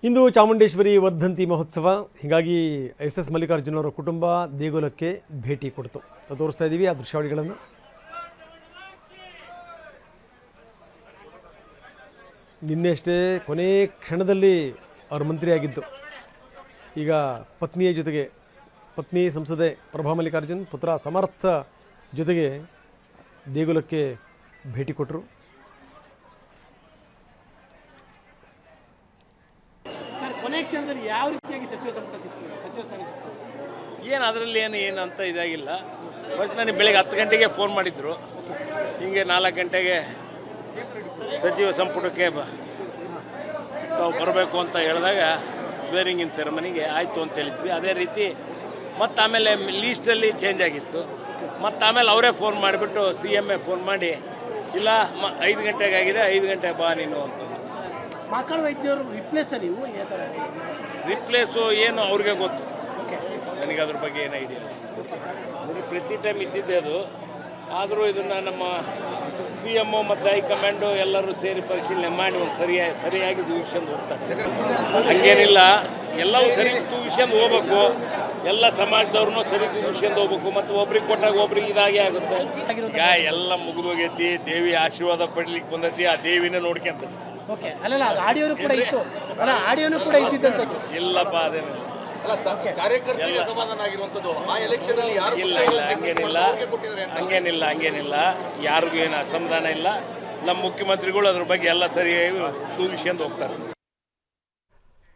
ಇಂದು ಚಾಮುಂಡೇಶ್ವರಿ ವರ್ಧಂತಿ ಮಹೋತ್ಸವ. ಹೀಗಾಗಿ ಎಸ್ ಮಲ್ಲಿಕಾರ್ಜುನ ಅವರ ಕುಟುಂಬ ದೇಗುಲಕ್ಕೆ ಭೇಟಿ ಕೊಡ್ತು. ತೋರಿಸ್ತಾ ಇದ್ದೀವಿ ಆ ದೃಶ್ಯಾವಳಿಗಳನ್ನು. ನಿನ್ನೆಷ್ಟೇ ಕೊನೆ ಕ್ಷಣದಲ್ಲಿ ಅವರು ಮಂತ್ರಿಯಾಗಿದ್ದು, ಈಗ ಪತ್ನಿಯ ಜೊತೆಗೆ, ಪತ್ನಿ ಸಂಸದೆ ಪ್ರಭಾ ಮಲ್ಲಿಕಾರ್ಜುನ್, ಪುತ್ರ ಸಮರ್ಥ ಜೊತೆಗೆ ದೇಗುಲಕ್ಕೆ ಭೇಟಿ ಕೊಟ್ಟರು. ಯಾವ ರೀತಿಯಾಗಿ ಸಚಿವ ಸಂಪುಟ ಏನು ಅದರಲ್ಲಿ ಏನು ಅಂತ ಇದಾಗಿಲ್ಲ. ಫಸ್ಟ್ ನನಗೆ ಬೆಳಗ್ಗೆ 10 ಗಂಟೆಗೆ ಫೋನ್ ಮಾಡಿದ್ರು, ಹಿಂಗೆ 4 ಗಂಟೆಗೆ ಸಚಿವ ಸಂಪುಟಕ್ಕೆ ತಾವು ಬರಬೇಕು ಅಂತ ಹೇಳಿದಾಗ ಸ್ವೇರಿಂಗ್ ಇನ್ ಸೆರೆಮನಿಗೆ ಆಯಿತು ಅಂತ ಹೇಳಿದ್ವಿ. ಅದೇ ರೀತಿ ಮತ್ತು ಆಮೇಲೆ ಲೀಸ್ಟಲ್ಲಿ ಚೇಂಜ್ ಆಗಿತ್ತು. ಮತ್ತು ಆಮೇಲೆ ಅವರೇ ಫೋನ್ ಮಾಡಿಬಿಟ್ಟು CMA ಫೋನ್ ಮಾಡಿ, ಇಲ್ಲ 5 ಗಂಟೆಗೆ ಆಗಿದೆ, 5 ಗಂಟೆಗೆ ಬಾ ನೀನು ಅಂತ. ಮಕ್ಕಳ ವೈದ್ಯರು ನೀವು ರಿಪ್ಲೇಸು ಏನು ಅವ್ರಿಗೆ ಗೊತ್ತು, ನನಗೆ ಅದ್ರ ಬಗ್ಗೆ ಏನು ಐಡಿಯಾ ಇಲ್ಲ. ನನಗೆ ಪ್ರತಿ ಟೈಮ್ ಇದ್ದಿದ್ದೆ ಅದು. ಆದರೂ ಇದನ್ನು ನಮ್ಮ CMO ಮತ್ತು ಹೈಕಮಾಂಡು ಎಲ್ಲರೂ ಸೇರಿ ಪರಿಶೀಲನೆ ಮಾಡಿ ಒಂದು ಸರಿಯಾಗಿ ತೂಗಿಸ್ಕೊಂಡು ಹೋಗ್ತಾರೆ. ಹಂಗೇನಿಲ್ಲ, ಎಲ್ಲವೂ ಸರಿ ತೂಗಿಸ್ಕೊಂಡು ಹೋಗ್ಬೇಕು. ಎಲ್ಲ ಸಮಾಜದವ್ರನ್ನೂ ಸರಿ ತೂಗಿಸ್ಕೊಂಡು ಹೋಗ್ಬೇಕು. ಮತ್ತು ಒಬ್ರಿಗೆ ಕೊಟ್ಟಾಗ ಒಬ್ರಿಗೆ ಇದಾಗೆ ಆಗುತ್ತೆ. ಈಗ ಎಲ್ಲ ಮುಗಿದೋಗೈತಿ, ದೇವಿ ಆಶೀರ್ವಾದ ಪಡಲಿಕ್ಕೆ ಬಂದೈತಿ, ಆ ದೇವಿನ ನೋಡ್ಕೊಂತ. ಓಕೆ, ಅಲ್ಲ ಆಡಿಯೋನು ಕೂಡ ಇತ್ತು, ಅಲ್ಲ ಆಡಿಯೋನು ಕೂಡ ಇದ್ದಿದ್ದಂಥದ್ದು. ಇಲ್ಲಪ್ಪ, ಅದೇನಿಲ್ಲ. ಹಂಗೇನಿಲ್ಲ, ಯಾರಿಗೂ ಏನು ಅಸಮಾಧಾನ ಇಲ್ಲ. ನಮ್ಮ ಮುಖ್ಯಮಂತ್ರಿಗಳು ಅದ್ರ ಬಗ್ಗೆ ಎಲ್ಲ ಸರಿಯಾಗಿ ತೂಗಿಸ್ಕೊಂಡು ಹೋಗ್ತಾರೆ.